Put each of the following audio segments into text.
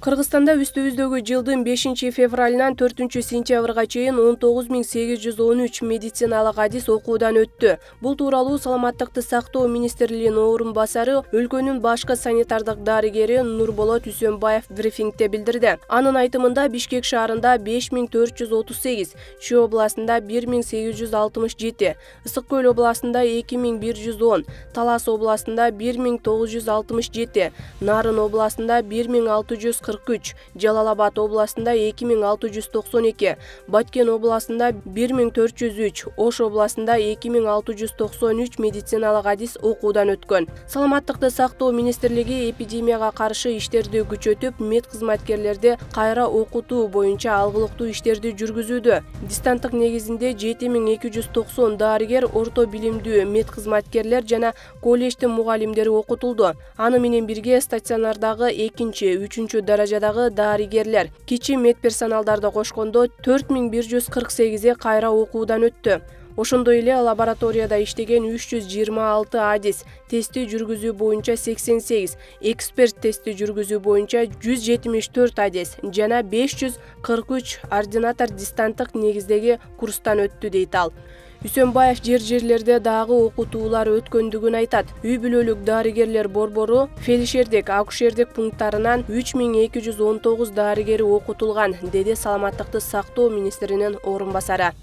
Кыргызстанда үстүбүздөгү жылдын 5 февралынан 4 сентябрга чейин 19813 медициналык адис окуудан өттү. Бул тууралуу Саламаттыкты сактоо министрлигинин орун басары, өлкөнүн башкы санитардык дарыгери Нурболот Үсөнбаев брифингде билдирди. Анын айтымында Бишкек шаарында 5438, Шу областында 1867, Ысык Көл областында 2110, Талас областында 1967, Нарын областында 1643, Жалал Абад областында 2692, Баткен областында 1403, Ош областында 2693 медициналык адис окуудан өткөн. Саламаттыкты сактоо министрлиги эпидемияга каршы иштерди күчөтүп, мед кызматкерлерди кайра окутуу боюнча алгылыктуу иштерди жүргүзүүдө. Дистанттык негизинде 7290 дарыгер, орто билимдүү мед кызматкерлер жана колледждин мугалимдери окутулду. Аны менен бирге стационардагы 2-3 даражадагы дарыгерлер, кичи мед персоналдарды кошкондо 4148 кайра окуудан өттү. Ошондой эле лабораторияда иштеген 326 адис, тести жүргүзүү боюнча 88, эксперт тести жүргүзүү боюнча 174 адис жана 543 ординатор дистанттык негиздеги курстан өттү дейт ал. Үсөнбаев жерлерде дагы окутуулар өткөндүгүн айтат. Үй бүлөлүк дарыгерлер борбору, фельдшердик, акушердик пункттарынан 3219 дарыгери окутулган, деди Саламаттыкты сактоо министринин орун басары.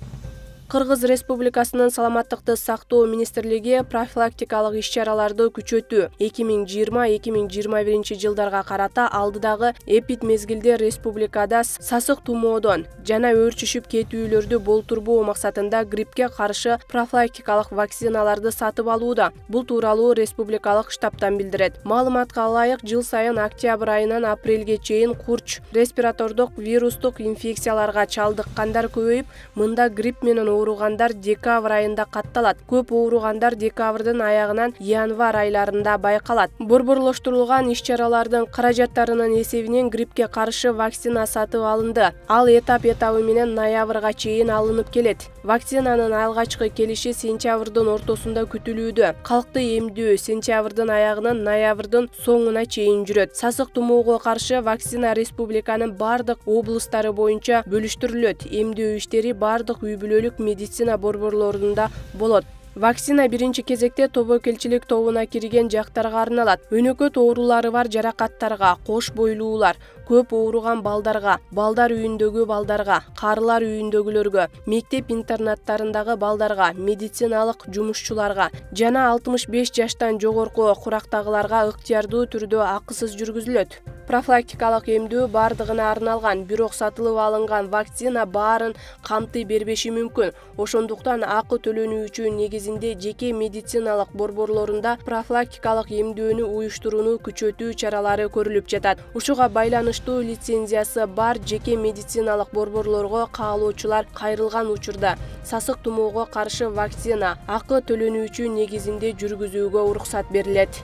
Кыргыз Республикасынын Саламаттыкты сактоо министрлиги профилактикалык иш-чараларды күчөтүү 2020-2021 жылдарга карата алдыдагы эпид мезгилде республикада сасык тумоодон жана өөрчүшүп кетүүлөрдү болтурбоо максатында гриппке каршы профилактикалык вакциналарды сатып алууда. Бул тууралуу республикалык штабтан билдирет. Маалыматка ылайык, жыл сайын октябрь айынан апрелге чейин курч, респиратордук вирустук инфекцияларга чалдыккандар көбөйүп, мында грипп менен ооругандар декабрь айында катталат. Көп ооругандар декабрдын аягынан январь айларында байкалат. Борборлоштурулган иш-чаралардын каражаттарынын эсебинен гриппке каршы вакцина сатып алынды. Ал этап-этабы менен ноябрга чейин алынып келет. Вакцинанын алгачкы келиши сентябрдын ортосунда күтүлүүдө. Калкты эмдөө сентябрдын аягынан ноябрдын соңуна чейин жүрөт. Сасык тумоого каршы вакцина республиканын бардык облустары боюнча бөлүштүрүлөт. Эмдөө иштери бардык үй бүлөлүк медицина борборлорунда болот. Вакцина биринчи кезекте тобокелчилик тобуна кирген жактарга арналат. Өнөкөт оорулары бар жаракаттарга, кош бойлуулар, көп ооруган балдарга, балдар үйүндөгү балдарга, карылар үйүндөгүлөргө, мектеп-интернаттарындагы балдарга, медициналык жумушчуларга жана 65 жаштан жогорку курактагыларга ыктыярдуу түрдө акысыз жүргүзүлөт. Профилактикалык эмдөө бардыгына арналган, бирок сатылып алынган вакцина баарын камтый бербеши мүмкүн. Ошондуктан акы төлөнүүчү негизинде жеке медициналык борборлорунда профилактикалык эмдөөнү уюштурууну күчөтүү чаралары көрүлүп жатат. Ушуга байланыштуу лицензиясы бар жеке медициналык борборлорго каалоочулар кайрылган учурда сасык тумоого каршы вакцина акы төлөнүүчү негизинде жүргүзүүгө уруксат берилет.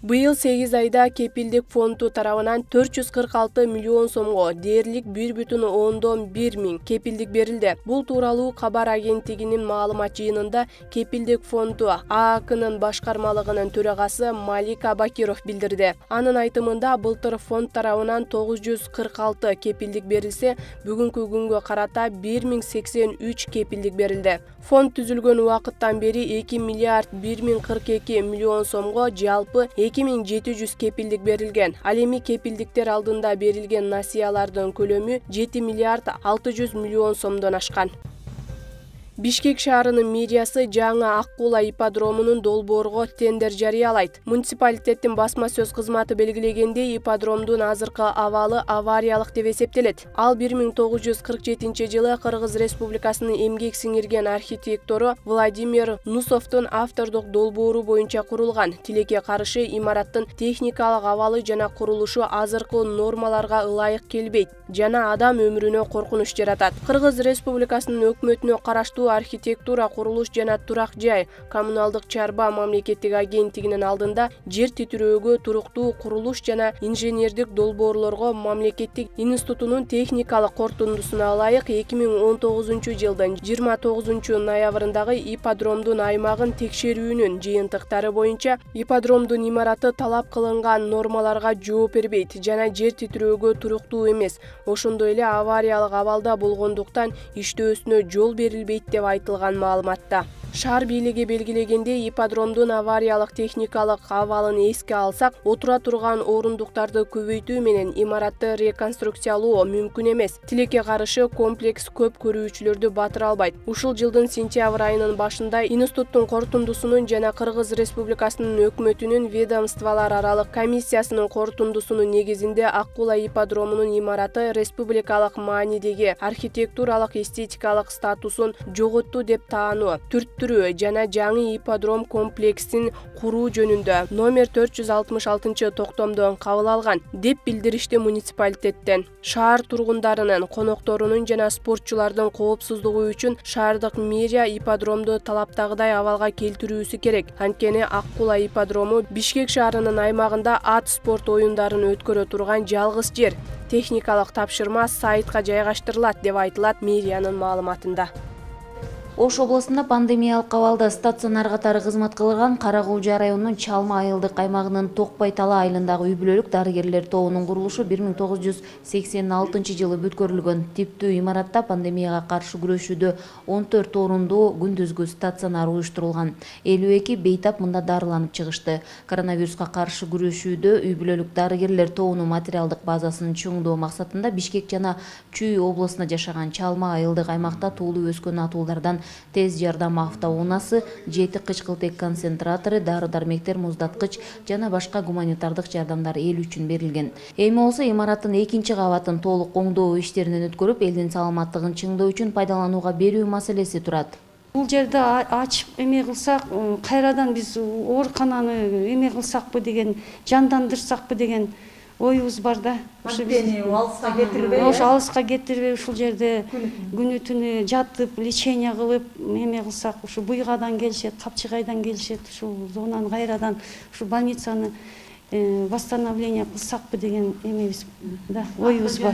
Быйыл 8 айда кепилдик фонду тарабынан 446 миллион сомго дээрлик 1,1 миң кепилдик берилди. Бул тууралуу кабар агенттигинин маалымат жыйынында кепилдик фонду ААКнын башкармалыгынын төрагасы Малика Бакиров билдирди. Анын айтымында былтыр фонд тарабынан 946 кепилдик берилсе, бүгүнкү күнгө карата 1083 кепилдик берилди. Фонд түзүлгөн убакыттан бери 2 миллиард 1042 миллион сомго жалпы 2700 кепилдик берилген. Ал эми кепилдиктер алдында берилген насыялардын көлөмү 7 миллиард 600 миллион сомдон ашкан. Бишкек шаарынын мэриясы жаңы Аккула ипподромунун долбоорго тендер жарыялайт. Муниципалитеттин басма сөз кызматы белгилегендей, ипподромдун азыркы абалы авариялык деп эсептелет. Ал 1947 Кыргыз Республикасынын эмгек сиңирген архитектору Владимир Нусовдун автордук долбоору боюнча курулган. Тилекке каршы имараттын техникалык абалы жана курулушу азыркы нормаларга ылайык келбейт жана адам өмүрүнө коркунуч жаратат. Кыргыз Республикасынын өкмөтүнө караштуу Улуттуу архитектура, курулуш жана турак жай коммуналдык чарба мамлекеттик агенттигинин алдында жер титирөөгө, туруктуу курулуш жана инженердик долбоорлорго мамлекеттик институтунун техникалык корутундусуна ылайык 2019-жылдын 29-ноябрындагы ипподромдун аймагын текшерүүнүн жыйынтыктары боюнча ипподромдун имараты талап кылынган нормаларга жооп бербейт жана жер титирөөгө туруктуу эмес. Ошондой эле авариялык абалда болгондуктан иштөөсүнө жол берилбейт деп айтылган маалыматта. Шаар бийлиги белгилегендей, ипподромдун авариялык техникалык абалын эске алсак, отура турган орундуктарды көбөйтүү менен имаратты реконструкциялоо мүмкүн эмес. Тилекке каршы комплекс көп көрүүчүлөрдү батыра албайт. Ушул жылдын сентябрь айынын башында институттун корутундусунун жана Кыргыз Республикасынын өкмөтүнүн ведомстволор аралык комиссиясынын корутундусунун негизинде Аккула ипподромунун имараты республикалык маанидеги архитектуралык эстетикалык статусун жоготту деп таануу, жана жаңы ипподром комплексин куруу жөнүндө номер 466 токтомдон кабыл алган деп билдиришти муниципалитеттен. Шаар тургундарынын, конокторунун жана спортчулардын коопсуздугу үчүн шаардык мэрия ипподромду талаптагыдай абалга келтирүүсү керек. Анткени Аккула ипподрому Бишкек шаарынын аймагында ат спорт оюндарын өткөрө турган жалгыз жер. Техникалык тапшырма сайтка жайгаштырылат деп айтылат мэриянын маалыматында. Ош областында пандемиялык абалда стационар катары кызмат кылган Кара-Кулжа районунун Чалма айылдык аймагынын Токпай-Тала айылындагы үй-бүлөлүк дарыгерлер тобунун курулушу 1986-жылы бүткөрүлгөн. Типтүү имаратта пандемияга каршы күрөшүүдө 14 орундуу күндүзгү стационар уюштурулган. 52 бейтап мында дарыланып чыгышты. Коронавируска каршы күрөшүүдө үй-бүлөлүк дарыгерлер тобунун материалдык базасын чоңдоо максатында Бишкек жана Чүй областында жашаган Чалма айылдык аймакта туулуп өскөн атуулардан тез жардам автоунаасы, 7 кычкылтек концентратору, дары-дармектер, муздаткыч жана башка гуманитардык жардамдар эл үчүн берилген. Эми болсо имараттын 2-чи кабатын толук оңдоо иштеринен өткөрүп, элдин саламаттыгын чыңдоо үчүн пайдаланууга берүү маселеси турат. Бул жерде ачып эме кылсак, кайрадан биз оорукананы эме кылсакпы деген, жандандырсакпы деген оюбуз бар да. Ошо алыска кетирбей, ушул жерде күнү-түнү жатып, лечение кылып, эме кылсак, ушу Буйгадан келишет, Капчыгайдан келишет, ушул зонаны кайрадан ушу больницаны восстановление кылсакпы деген эмебиз да, оюбуз бар.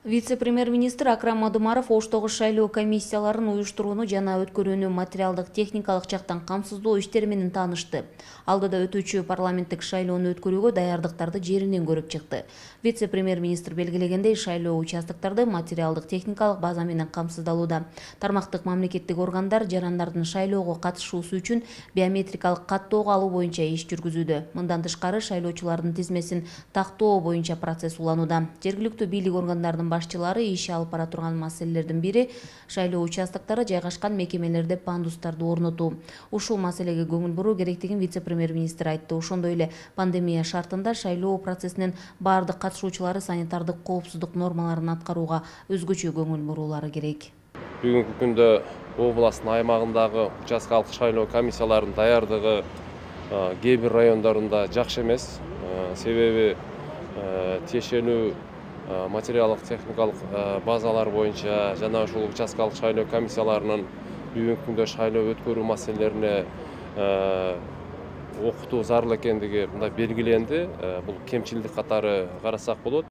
Вице-премьер-министр Акрам Мадумаров Оштогу шайлоо комиссияларын уюштурууну жана өткөрүүнү материалдык техникалык жактан камсыздоо иштери менен таанышты. Алдыда өтүүчү парламенттик шайлоону өткөрүүгө даярдыктарды жеринен көрүп чыкты. Вице-премьер-министр белгилегендей, шайлоо участоктарды материалдык техникалык база менен камсыздалууда. Тармактык мамлекеттик органдар жарандардын шайлоого катышуусу үчүн биометрикалык каттоого алуу боюнча иш жүргүзүүдө. Мындан тышкары шайлоочулардын тизмесин тактоо боюнча процесс уланууда. Жергиликтүү бийлик органдарынын башчылары иш алып бара турган маселелердин бири шайлоо участоктары жайгашкан мекемелерде пандустарды орнотуу. Ушул маселеге көңүл буруу керектигин вице-премьер-министр айтты. Ошондой эле пандемия шартында шайлоо процессинин баардык катышуучулары санитардык коопсуздук нормаларын аткарууга өзгөчө көңүл буруулары керек. Бүгүнкү күндө областтын аймагындагы участкалык шайлоо комиссияларынын даярдыгы кээ бир райондорунда жакшы эмес. Себеби тиешелүү материалдык техникалык базалар боюнча жана ушул участкалык шайлоо комиссияларынын бүгүнкү күндө шайлоо өткөрүү маселелерине окутуу зарыл экендиги мындай белгиленди. Бул кемчилдик катары карасак болот.